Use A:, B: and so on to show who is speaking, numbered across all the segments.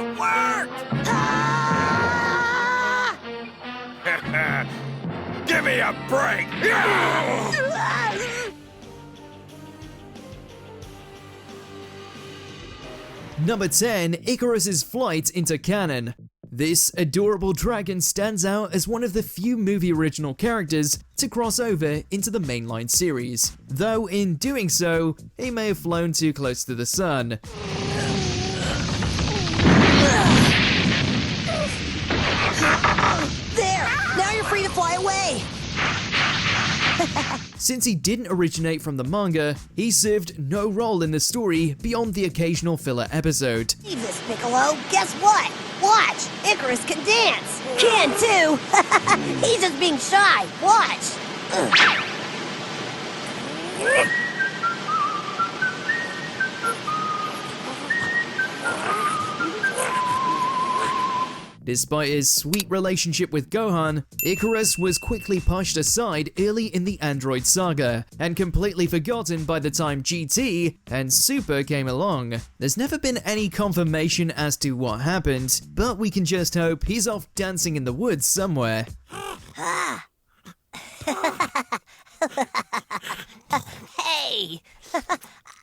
A: It worked!
B: Ah!
A: Give me a break!
C: Number 10. Icarus's flight into canon. This adorable dragon stands out as one of the few movie original characters to cross over into the mainline series, though in doing so, he may have flown too close to the sun.
B: There! Now you're free to fly away!
C: Since he didn't originate from the manga, he served no role in the story beyond the occasional filler episode.
B: Leave this, Piccolo. Guess what? Watch! Icarus can dance! Can too! He's just being shy. Watch!
C: Despite his sweet relationship with Gohan, Icarus was quickly pushed aside early in the Android saga, and completely forgotten by the time GT and Super came along. There's never been any confirmation as to what happened, but we can just hope he's off dancing in the woods somewhere.
B: Hey!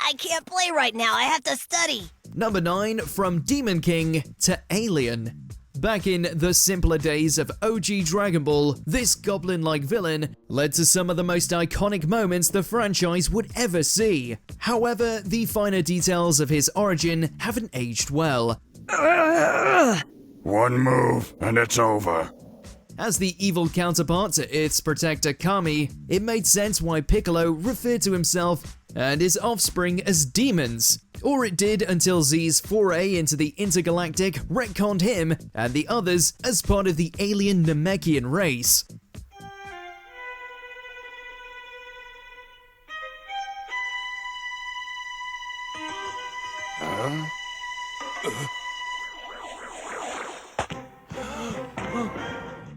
B: I can't play right now. I have to study.
C: Number 9. From Demon King to Alien. Back in the simpler days of OG Dragon Ball, this goblin-like villain led to some of the most iconic moments the franchise would ever see. However, the finer details of his origin haven't aged well.
A: One move, and it's over.
C: As the evil counterpart to Earth's protector Kami, it made sense why Piccolo referred to himself and his offspring as demons. Or it did until Z's foray into the intergalactic retconned him and the others as part of the alien Namekian race.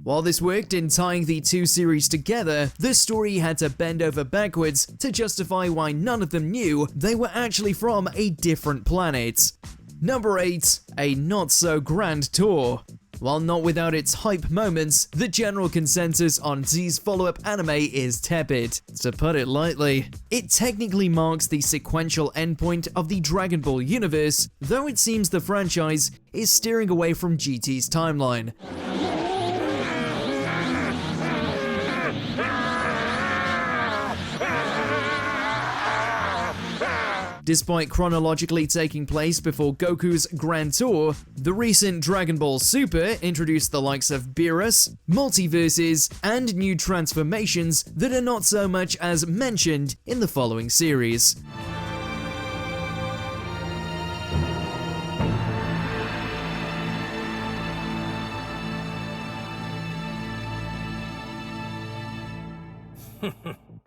C: While this worked in tying the two series together, the story had to bend over backwards to justify why none of them knew they were actually from a different planet. Number 8. A not-so-grand tour. While not without its hype moments, the general consensus on Z's follow-up anime is tepid, to put it lightly. It technically marks the sequential endpoint of the Dragon Ball universe, though it seems the franchise is steering away from GT's timeline. Despite chronologically taking place before Goku's Grand Tour, the recent Dragon Ball Super introduced the likes of Beerus, multiverses, and new transformations that are not so much as mentioned in the following series.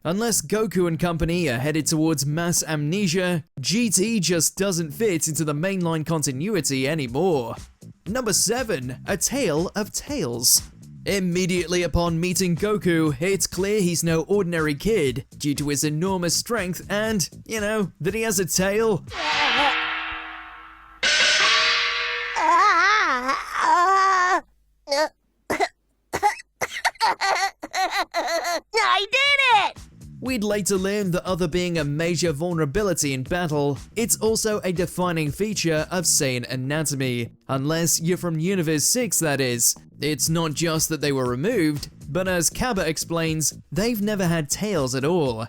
C: Unless Goku and company are headed towards mass amnesia, GT just doesn't fit into the mainline continuity anymore. Number 7. A Tale of Tales. Immediately upon meeting Goku, it's clear he's no ordinary kid, due to his enormous strength and, that he has a tail.
B: I did it!
C: We'd later learn that other being a major vulnerability in battle, it's also a defining feature of Saiyan anatomy, unless you're from Universe 6 that is. It's not just that they were removed, but as Kaba explains, they've never had tails at all.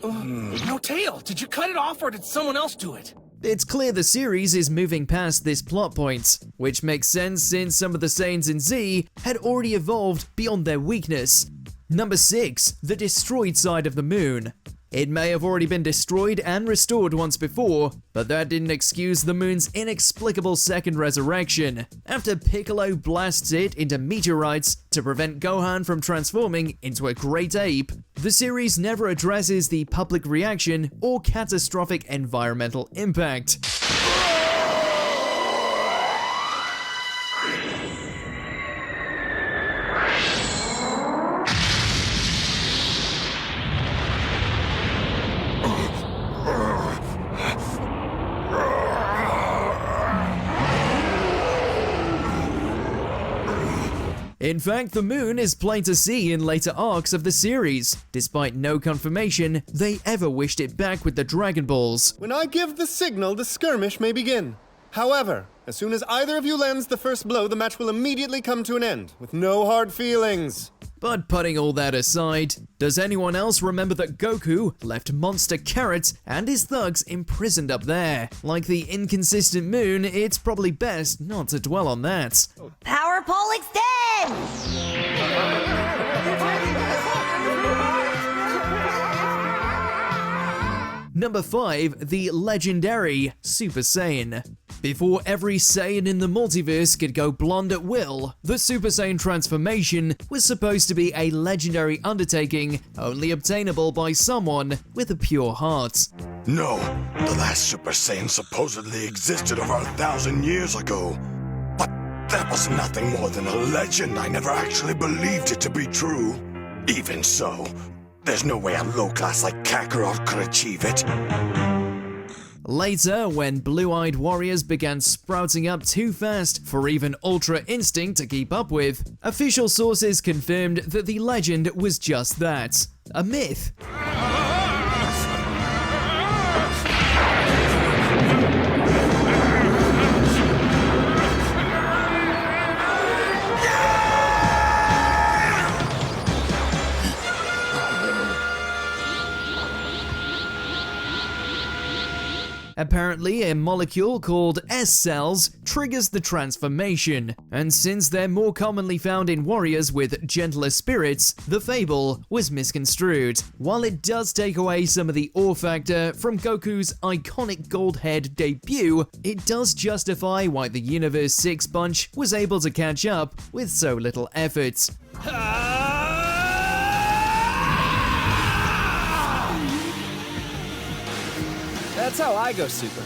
D: No tail! Did you cut it off or did someone else do it?
C: It's clear the series is moving past this plot point, which makes sense since some of the Saiyans in Z had already evolved beyond their weakness. Number 6. The destroyed side of the moon. It may have already been destroyed and restored once before, but that didn't excuse the moon's inexplicable second resurrection, after Piccolo blasts it into meteorites to prevent Gohan from transforming into a great ape. The series never addresses the public reaction or catastrophic environmental impact. In fact, the moon is plain to see in later arcs of the series, despite no confirmation they ever wished it back with the Dragon Balls.
E: When I give the signal, the skirmish may begin. However, as soon as either of you lands the first blow, the match will immediately come to an end, with no hard feelings.
C: But putting all that aside, does anyone else remember that Goku left Monster Carrot and his thugs imprisoned up there? Like the inconsistent moon, it's probably best not to dwell on that.
B: Power pole extend!
C: Number 5, the legendary Super Saiyan. Before every Saiyan in the multiverse could go blonde at will, the Super Saiyan transformation was supposed to be a legendary undertaking only obtainable by someone with a pure heart.
A: No, the last Super Saiyan supposedly existed over 1,000 years ago. But that was nothing more than a legend. I never actually believed it to be true. Even so, there's no way a low class like Kakarot could achieve it.
C: Later, when blue-eyed warriors began sprouting up too fast for even Ultra Instinct to keep up with, official sources confirmed that the legend was just that, a myth. Apparently, a molecule called S-cells triggers the transformation, and since they're more commonly found in warriors with gentler spirits, the fable was misconstrued. While it does take away some of the awe factor from Goku's iconic gold head debut, it does justify why the Universe 6 bunch was able to catch up with so little effort.
D: That's how I go super.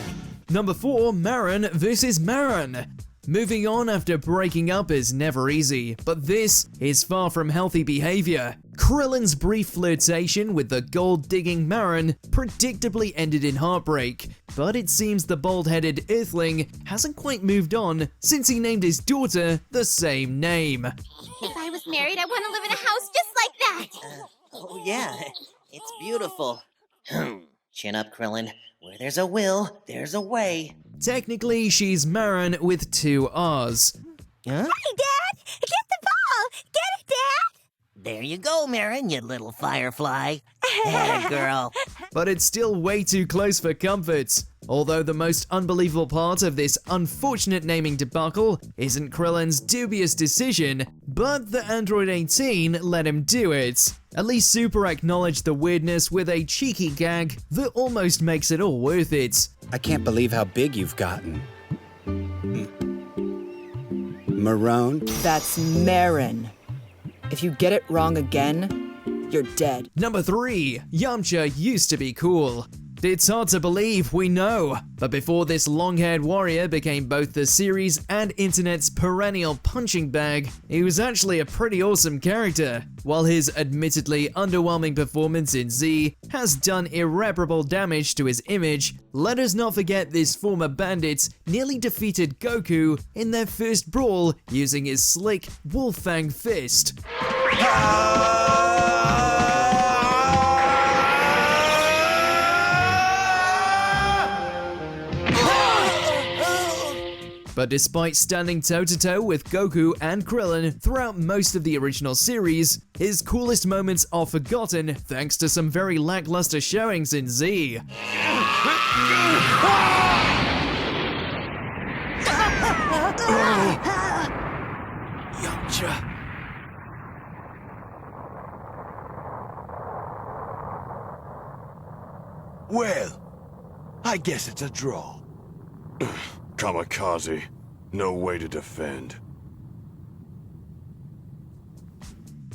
C: Number 4, Marin vs. Maron. Moving on after breaking up is never easy, but this is far from healthy behavior. Krillin's brief flirtation with the gold-digging Maron predictably ended in heartbreak, but it seems the bald-headed Earthling hasn't quite moved on since he named his daughter the same name.
F: If I was married, I want to live in a house just like that.
G: Oh yeah, it's beautiful. Chin up, Krillin. Where there's a will, there's a way.
C: Technically, she's Maron with 2 R's.
G: Huh?
B: Hey, Dad! Get the ball! Get it, Dad!
G: There you go, Marin, you little firefly. Atta girl.
C: But it's still way too close for comfort. Although the most unbelievable part of this unfortunate naming debacle isn't Krillin's dubious decision, but the Android 18 let him do it. At least Super acknowledged the weirdness with a cheeky gag that almost makes it all worth it.
H: I can't believe how big you've gotten. Marron?
I: That's Marin. If you get it wrong again, you're dead.
C: Number 3, Yamcha used to be cool. It's hard to believe, we know, but before this long-haired warrior became both the series and internet's perennial punching bag, he was actually a pretty awesome character. While his admittedly underwhelming performance in Z has done irreparable damage to his image, let us not forget this former bandit nearly defeated Goku in their first brawl using his slick Wolf-Fang fist. But despite standing toe-to-toe with Goku and Krillin throughout most of the original series, his coolest moments are forgotten thanks to some very lackluster showings in Z.
A: Yamcha. Well, I guess it's a draw. Kamikaze. No way to defend.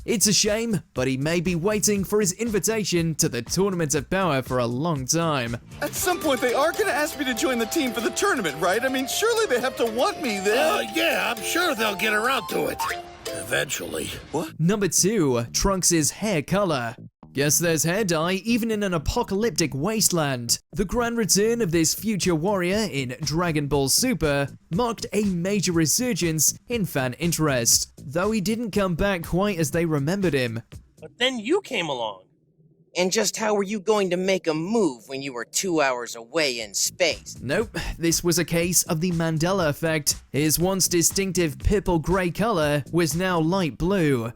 C: It's a shame, but he may be waiting for his invitation to the Tournament of Power for a long time.
J: At some point, they are going to ask me to join the team for the tournament, right? I mean, surely they have to want me there.
K: Yeah, I'm sure they'll get around to it. Eventually.
J: What?
C: Number 2, Trunks' hair color. Guess there's hair dye even in an apocalyptic wasteland. The grand return of this future warrior in Dragon Ball Super marked a major resurgence in fan interest, though he didn't come back quite as they remembered him.
K: But then you came along.
G: And just how were you going to make a move when you were 2 hours away in space?
C: Nope, this was a case of the Mandela effect. His once distinctive purple grey color was now light blue.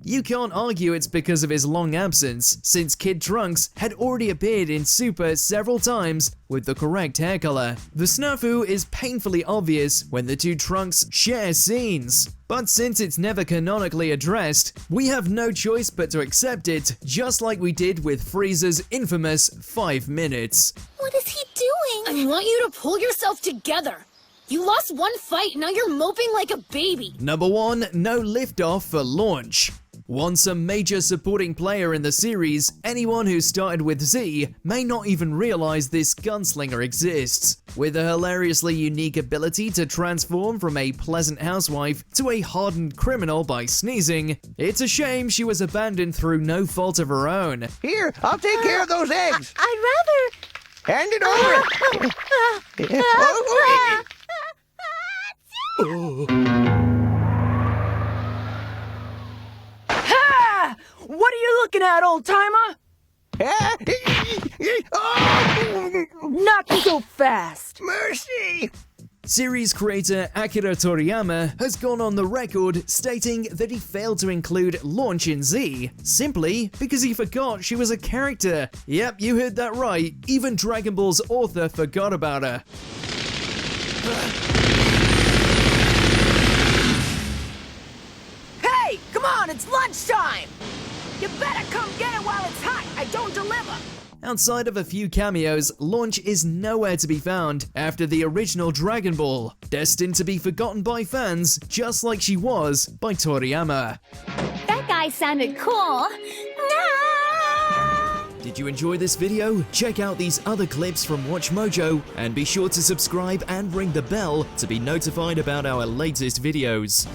C: You can't argue it's because of his long absence, since Kid Trunks had already appeared in Super several times with the correct hair color. The snafu is painfully obvious when the two Trunks share scenes. But since it's never canonically addressed, we have no choice but to accept it, just like we did with Frieza's infamous 5 minutes.
F: What is he doing?
L: I want you to pull yourself together. You lost one fight, now you're moping like a baby.
C: Number 1, no liftoff for launch. Once a major supporting player in the series, anyone who started with Z may not even realize this gunslinger exists. With a hilariously unique ability to transform from a pleasant housewife to a hardened criminal by sneezing, it's a shame she was abandoned through no fault of her own.
M: Here, I'll take care of those eggs.
F: I'd rather...
M: Hand it over.
L: Ha! What are you looking at, old-timer? Not so fast.
M: Mercy!
C: Series creator Akira Toriyama has gone on the record stating that he failed to include Launch in Z simply because he forgot she was a character. Yep, you heard that right. Even Dragon Ball's author forgot about her.
L: Hey, come on, it's lunchtime! You better come get it while it's hot. I don't deliver.
C: Outside of a few cameos, Launch is nowhere to be found after the original Dragon Ball, destined to be forgotten by fans just like she was by Toriyama.
F: That guy sounded cool.
C: Did you enjoy this video? Check out these other clips from WatchMojo and be sure to subscribe and ring the bell to be notified about our latest videos.